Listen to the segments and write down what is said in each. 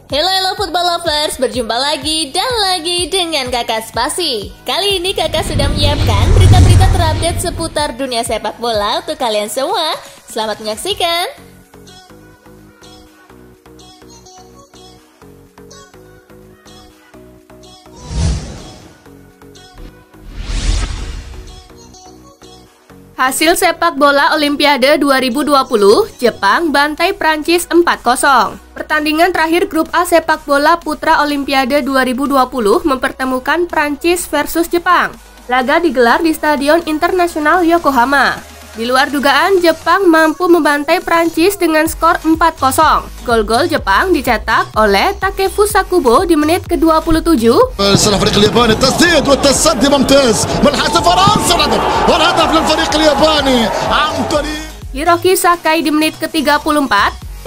Halo football lovers, berjumpa lagi dan lagi dengan Kakak Spasi. Kali ini Kakak sudah menyiapkan berita-berita terupdate seputar dunia sepak bola untuk kalian semua. Selamat menyaksikan. Hasil sepak bola Olimpiade 2020, Jepang bantai Prancis 4-0. Pertandingan terakhir grup A sepak bola putra Olimpiade 2020 mempertemukan Prancis versus Jepang. Laga digelar di Stadion Internasional Yokohama. Di luar dugaan, Jepang mampu membantai Prancis dengan skor 4-0. Gol-gol Jepang dicetak oleh Takefusa Kubo di menit ke-27. الفريق الياباني التسديد والتصدي ممتاز من حسن فرنسا والهدف للفريق الياباني عن طريق Hiroki Sakai di menit ke-34.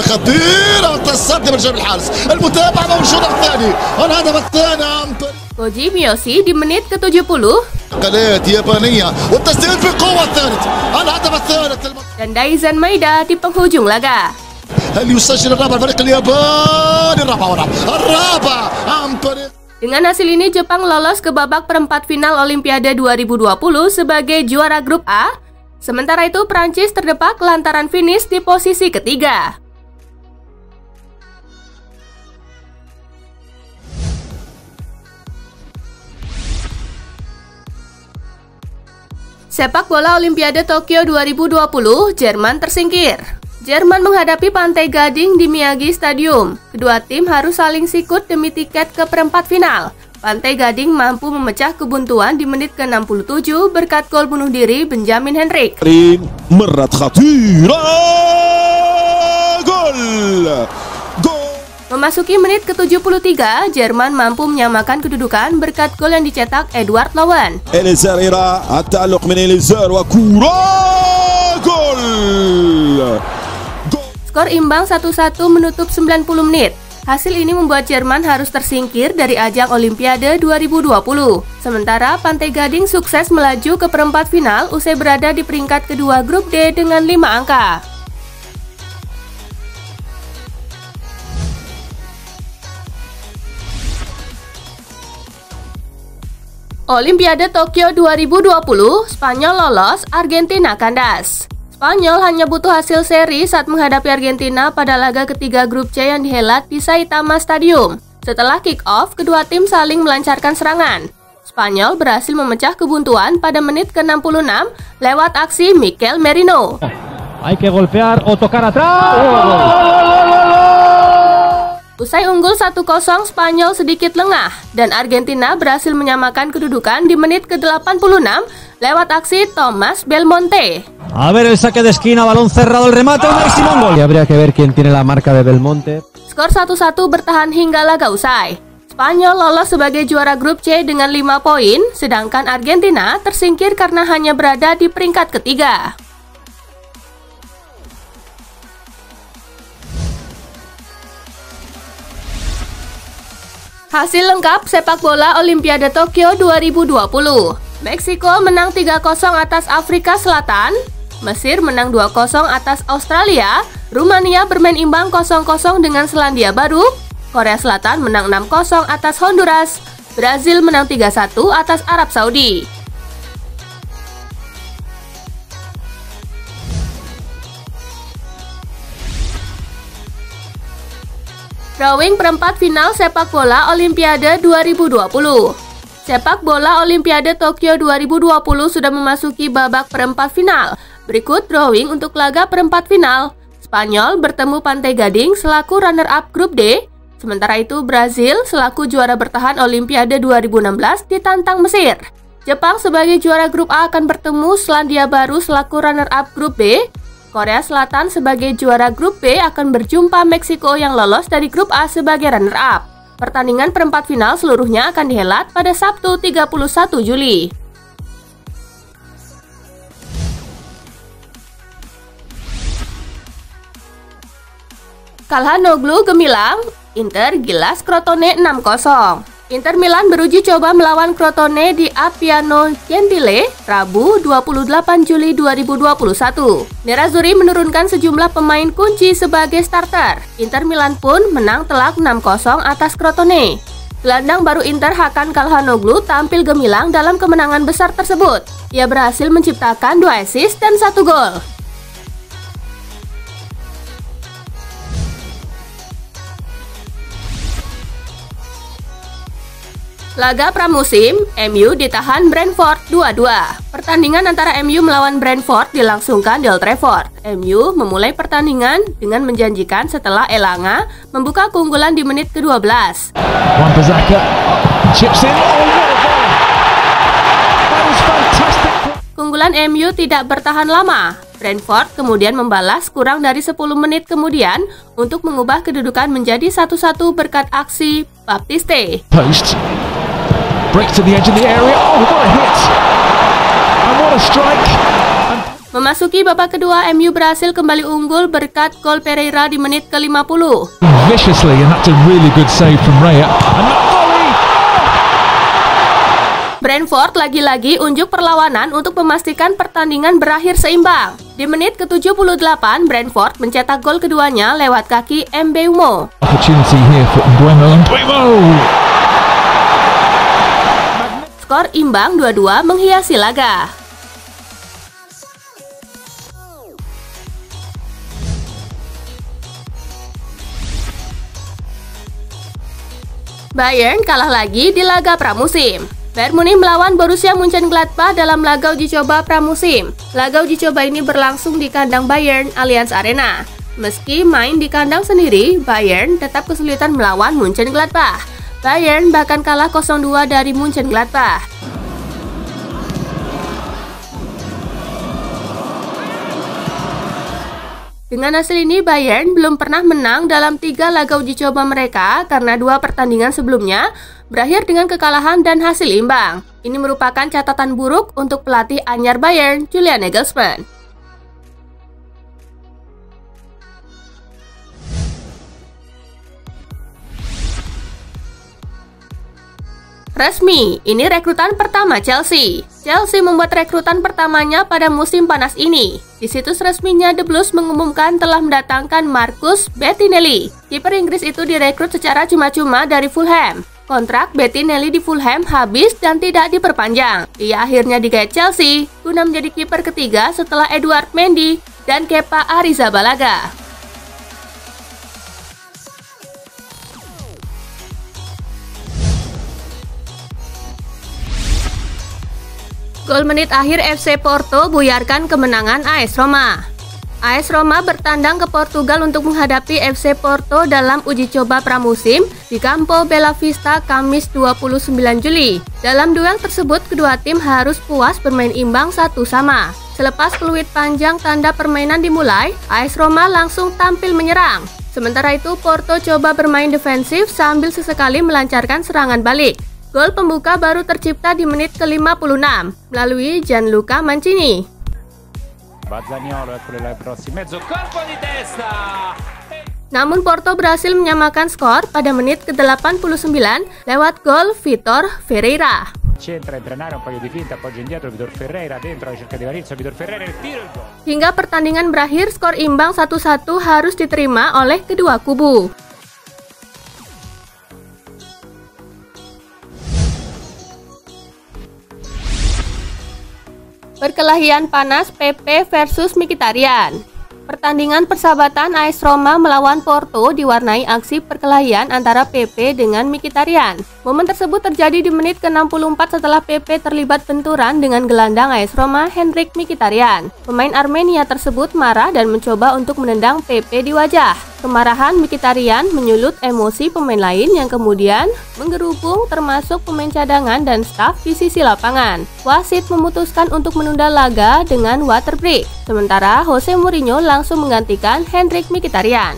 خطيرة والتصدي من جانب الحارس المتابعة موجودة الثاني والهدف الثاني عن طريق Koji Miyoshi di menit ke-70. قناة يابانية والتسديد في قوة الثالث الهدف الثالث Dan Daizan Maeda di penghujung laga. هل يسجل الرابع الفريق الياباني الرابع عن طريق Dengan hasil ini, Jepang lolos ke babak perempat final Olimpiade 2020 sebagai juara grup A. Sementara itu, Prancis terdepak lantaran finish di posisi ketiga. Sepak bola Olimpiade Tokyo 2020, Jerman tersingkir. Jerman menghadapi Pantai Gading di Miyagi Stadium. Kedua tim harus saling sikut demi tiket ke perempat final. Pantai Gading mampu memecah kebuntuan di menit ke-67 berkat gol bunuh diri Benjamin Henrik. مرت خطيرة جول Memasuki menit ke-73, Jerman mampu menyamakan kedudukan berkat gol yang dicetak Edward Lowen. إليزار التألق من إليزار وكورة جول Skor imbang 1-1 menutup 90 menit. Hasil ini membuat Jerman harus tersingkir dari ajang Olimpiade 2020. Sementara Pantai Gading sukses melaju ke perempat final usai berada di peringkat kedua grup D dengan 5 angka. Olimpiade Tokyo 2020, Spanyol lolos, Argentina kandas. Spanyol hanya butuh hasil seri saat menghadapi Argentina pada laga ketiga grup C yang dihelat di Saitama Stadium. Setelah kick-off, kedua tim saling melancarkan serangan. Spanyol berhasil memecah kebuntuan pada menit ke-66 lewat aksi Mikel Merino. Hay que golpear o tocar atrás. Usai unggul 1-0, Spanyol sedikit lengah dan Argentina berhasil menyamakan kedudukan di menit ke-86 lewat aksi Thomas Belmonte. A ver el saque de esquina, balón cerrado, el remate, un máximo gol. Y habría que ver quién tiene la marca de Belmonte. Skor 1-1 bertahan hingga laga usai. Spanyol lolos sebagai juara grup C dengan 5 poin, sedangkan Argentina tersingkir karena hanya berada di peringkat ketiga. Hasil lengkap sepak bola Olimpiade Tokyo 2020. Meksiko menang 3-0 atas Afrika Selatan, Mesir menang 2-0 atas Australia, Rumania bermain imbang 0-0 dengan Selandia Baru, Korea Selatan menang 6-0 atas Honduras, Brazil menang 3-1 atas Arab Saudi. Drawing perempat final sepak bola Olimpiade 2020. Sepak bola Olimpiade Tokyo 2020 sudah memasuki babak perempat final. Berikut drawing untuk laga perempat final. Spanyol bertemu Pantai Gading selaku runner-up grup D. Sementara itu Brazil selaku juara bertahan Olimpiade 2016 ditantang Mesir. Jepang sebagai juara grup A akan bertemu Selandia Baru selaku runner-up grup B. Korea Selatan sebagai juara grup B akan berjumpa Meksiko yang lolos dari grup A sebagai runner-up. Pertandingan perempat final seluruhnya akan dihelat pada Sabtu 31 Juli. Calhanoglu gemilang, Inter gilas Crotone 6-0. Inter Milan beruji coba melawan Crotone di Appiano Gentile, Rabu 28 Juli 2021. Nerazzurri menurunkan sejumlah pemain kunci sebagai starter. Inter Milan pun menang telak 6-0 atas Crotone. Gelandang baru Inter Hakan Calhanoglu tampil gemilang dalam kemenangan besar tersebut. Ia berhasil menciptakan 2 assist dan 1 gol. Laga pramusim, MU ditahan Brentford 2-2. Pertandingan antara MU melawan Brentford dilangsungkan di Old Trafford. MU memulai pertandingan dengan menjanjikan setelah Elanga membuka keunggulan di menit ke-12. Keunggulan MU tidak bertahan lama. Brentford kemudian membalas kurang dari 10 menit kemudian untuk mengubah kedudukan menjadi 1-1 berkat aksi Baptiste. Break to the edge of the area. Oh, what a hit! And what a strike! Memasuki babak kedua, MU berhasil kembali unggul berkat gol Pereira di menit ke-50. Viciously, and that's a really good save from Raya. And that volley! Brentford lagi-lagi unjuk perlawanan untuk memastikan pertandingan berakhir seimbang. Di menit ke-78, Brentford mencetak gol keduanya lewat kaki Mbeumo. Opportunity here for Mbeumo. Skor imbang 2-2 menghiasi laga. Bayern kalah lagi di laga pramusim. Bayern Munich melawan Borussia Mönchengladbach dalam laga uji coba pramusim. Laga uji coba ini berlangsung di kandang Bayern Allianz Arena. Meski main di kandang sendiri, Bayern tetap kesulitan melawan Mönchengladbach. Bayern bahkan kalah 0-2 dari Mönchengladbach. Dengan hasil ini, Bayern belum pernah menang dalam 3 laga uji coba mereka karena 2 pertandingan sebelumnya berakhir dengan kekalahan dan hasil imbang. Ini merupakan catatan buruk untuk pelatih anyar Bayern, Julian Nagelsmann. Resmi, ini rekrutan pertama Chelsea. Chelsea membuat rekrutan pertamanya pada musim panas ini. Di situs resminya, The Blues mengumumkan telah mendatangkan Marcus Bettinelli. Kiper Inggris itu direkrut secara cuma-cuma dari Fulham. Kontrak Bettinelli di Fulham habis dan tidak diperpanjang. Ia akhirnya digait Chelsea guna menjadi kiper ketiga setelah Edouard Mendy dan Kepa Arrizabalaga. Gol menit akhir FC Porto buyarkan kemenangan AS Roma. AS Roma bertandang ke Portugal untuk menghadapi FC Porto dalam uji coba pramusim di Campo Bela Vista Kamis 29 Juli. Dalam duel tersebut, kedua tim harus puas bermain imbang 1-1. Selepas peluit panjang tanda permainan dimulai, AS Roma langsung tampil menyerang. Sementara itu, Porto coba bermain defensif sambil sesekali melancarkan serangan balik. Gol pembuka baru tercipta di menit ke-56 melalui Gianluca Mancini. Namun Porto berhasil menyamakan skor pada menit ke-89 lewat gol Vitor Ferreira. Hingga pertandingan berakhir, skor imbang 1-1 harus diterima oleh kedua kubu. Perkelahian panas PP versus Mkhitaryan. Pertandingan persahabatan AS Roma melawan Porto diwarnai aksi perkelahian antara PP dengan Mkhitaryan. Momen tersebut terjadi di menit ke-64 setelah PP terlibat benturan dengan gelandang AS Roma Henrikh Mkhitaryan. Pemain Armenia tersebut marah dan mencoba untuk menendang PP di wajah. Kemarahan Mkhitaryan menyulut emosi pemain lain yang kemudian menggerubung termasuk pemain cadangan dan staf di sisi lapangan. Wasit memutuskan untuk menunda laga dengan water break. Sementara Jose Mourinho langsung menggantikan Henrikh Mkhitaryan.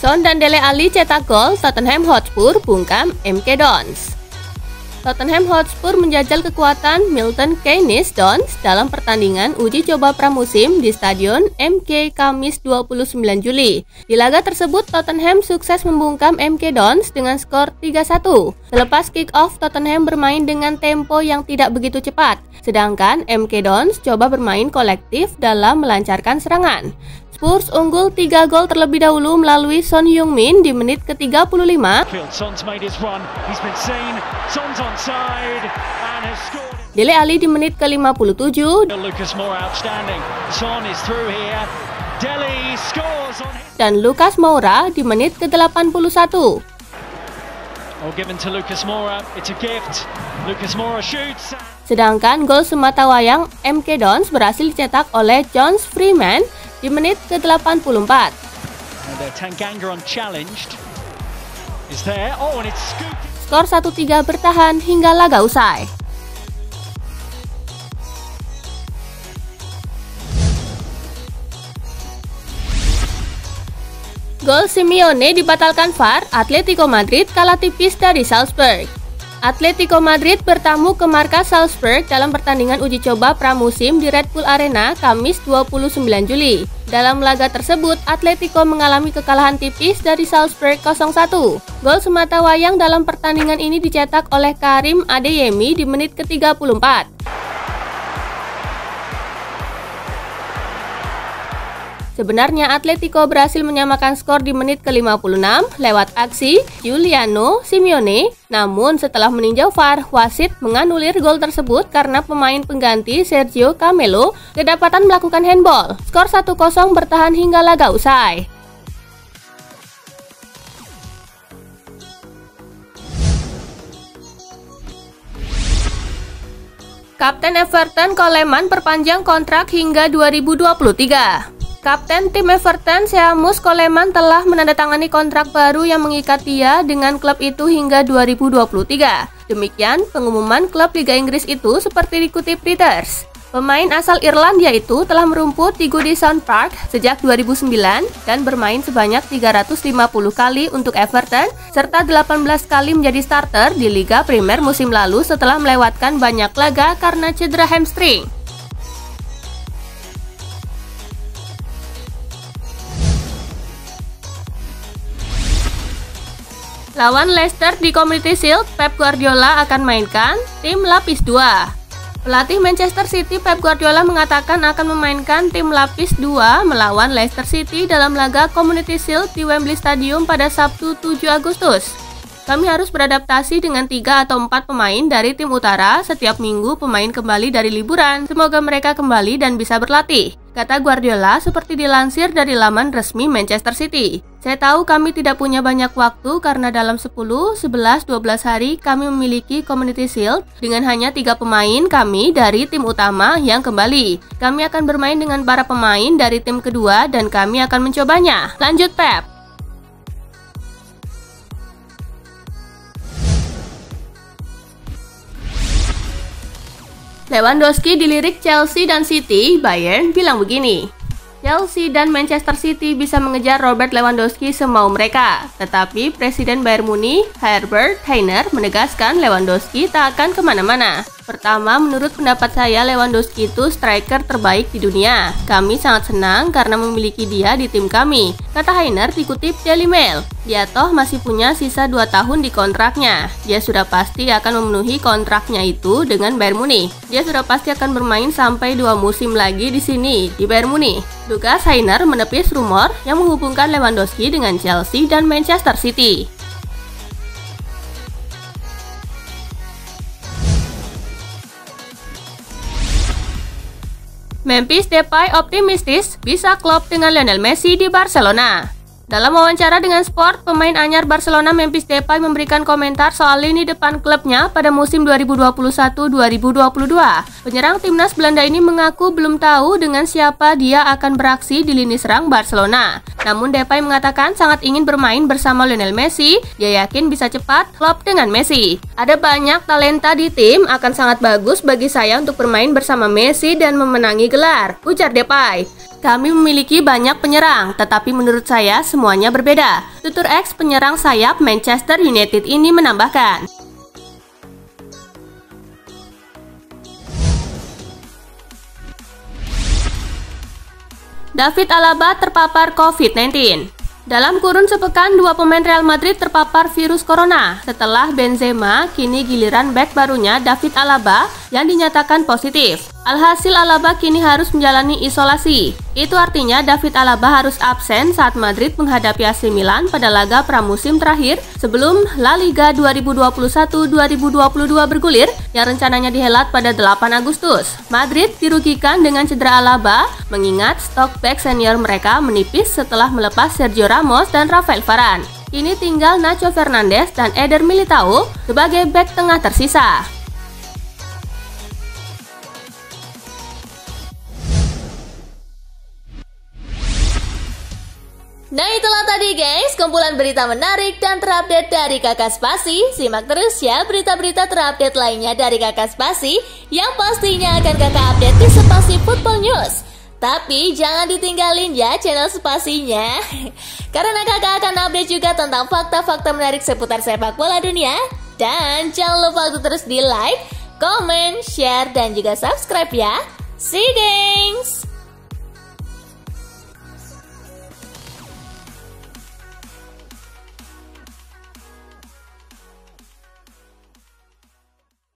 Son dan Dele Alli cetak gol, Tottenham Hotspur bungkam MK Dons. Tottenham Hotspur menjajal kekuatan Milton Keynes Dons dalam pertandingan uji coba pramusim di Stadion MK Kamis 29 Juli. Di laga tersebut, Tottenham sukses membungkam MK Dons dengan skor 3-1. Selepas kick-off, Tottenham bermain dengan tempo yang tidak begitu cepat, sedangkan MK Dons coba bermain kolektif dalam melancarkan serangan. Spurs unggul 3 gol terlebih dahulu melalui Son Heung-min di menit ke-35. Dele Alli di menit ke-57. Dan Lucas Moura di menit ke-81. Sedangkan gol sematawayang MK Dons berhasil dicetak oleh John Freeman di menit ke-84. Skor 1-3 bertahan hingga laga usai. Gol Simeone dibatalkan VAR, Atletico Madrid kalah tipis dari Salzburg. Atletico Madrid bertamu ke markas Salzburg dalam pertandingan uji coba pramusim di Red Bull Arena Kamis 29 Juli. Dalam laga tersebut, Atletico mengalami kekalahan tipis dari Salzburg 0-1. Gol sematawayang dalam pertandingan ini dicetak oleh Karim Adeyemi di menit ke-34. Sebenarnya Atletico berhasil menyamakan skor di menit ke-56 lewat aksi Giuliano Simeone. Namun setelah meninjau VAR, wasit menganulir gol tersebut karena pemain pengganti Sergio Camelo kedapatan melakukan handball. Skor 1-0 bertahan hingga laga usai. Kapten Everton Coleman perpanjang kontrak hingga 2023. Kapten tim Everton Seamus Coleman telah menandatangani kontrak baru yang mengikat dia dengan klub itu hingga 2023. Demikian pengumuman klub Liga Inggris itu seperti dikutip Reuters. Pemain asal Irlandia itu telah merumput di Goodison Park sejak 2009 dan bermain sebanyak 350 kali untuk Everton serta 18 kali menjadi starter di Liga Primer musim lalu setelah melewatkan banyak laga karena cedera hamstring. Lawan Leicester di Community Shield, Pep Guardiola akan mainkan tim lapis 2. Pelatih Manchester City Pep Guardiola mengatakan akan memainkan tim lapis 2 melawan Leicester City dalam laga Community Shield di Wembley Stadium pada Sabtu 7 Agustus. Kami harus beradaptasi dengan 3 atau 4 pemain dari tim utara. Setiap minggu pemain kembali dari liburan. Semoga mereka kembali dan bisa berlatih, kata Guardiola seperti dilansir dari laman resmi Manchester City. Saya tahu kami tidak punya banyak waktu karena dalam 10, 11, 12 hari kami memiliki Community Shield dengan hanya 3 pemain kami dari tim utama yang kembali. Kami akan bermain dengan para pemain dari tim kedua dan kami akan mencobanya. Lanjut Pep. Lewandowski dilirik Chelsea dan City, Bayern bilang begini. Chelsea dan Manchester City bisa mengejar Robert Lewandowski semau mereka, tetapi Presiden Bayern Munich, Herbert Hainer, menegaskan Lewandowski tak akan kemana-mana. Pertama, menurut pendapat saya Lewandowski itu striker terbaik di dunia. Kami sangat senang karena memiliki dia di tim kami, kata Hainer dikutip Daily Mail. Dia toh masih punya sisa 2 tahun di kontraknya. Dia sudah pasti akan memenuhi kontraknya itu dengan Bayern Munich. Dia sudah pasti akan bermain sampai 2 musim lagi di sini, di Bayern Munich. Tugas Hainer menepis rumor yang menghubungkan Lewandowski dengan Chelsea dan Manchester City. Memphis Depay optimistis bisa klop dengan Lionel Messi di Barcelona. Dalam wawancara dengan Sport, pemain anyar Barcelona Memphis Depay memberikan komentar soal lini depan klubnya pada musim 2021-2022. Penyerang timnas Belanda ini mengaku belum tahu dengan siapa dia akan beraksi di lini serang Barcelona. Namun Depay mengatakan sangat ingin bermain bersama Lionel Messi. Dia yakin bisa cepat klop dengan Messi. Ada banyak talenta di tim, akan sangat bagus bagi saya untuk bermain bersama Messi dan memenangi gelar, ujar Depay. Kami memiliki banyak penyerang, tetapi menurut saya semuanya berbeda. Tutur ex penyerang sayap Manchester United ini menambahkan. David Alaba terpapar COVID-19. Dalam kurun sepekan, 2 pemain Real Madrid terpapar virus corona. Setelah Benzema, kini giliran bek barunya David Alaba yang dinyatakan positif. Alhasil Alaba kini harus menjalani isolasi. Itu artinya David Alaba harus absen saat Madrid menghadapi AC Milan pada laga pramusim terakhir sebelum La Liga 2021-2022 bergulir yang rencananya dihelat pada 8 Agustus. Madrid dirugikan dengan cedera Alaba mengingat stok bek senior mereka menipis setelah melepas Sergio Ramos dan Rafael Varane. Kini tinggal Nacho Fernandes dan Eder Militao sebagai bek tengah tersisa. Nah itulah tadi guys, kumpulan berita menarik dan terupdate dari Kakak Spasi. Simak terus ya berita-berita terupdate lainnya dari Kakak Spasi yang pastinya akan Kakak update di Spasi Football News. Tapi jangan ditinggalin ya channel Spasinya, karena kakak akan update juga tentang fakta-fakta menarik seputar sepak bola dunia. Dan jangan lupa untuk terus di like, comment, share, dan juga subscribe ya. See you guys!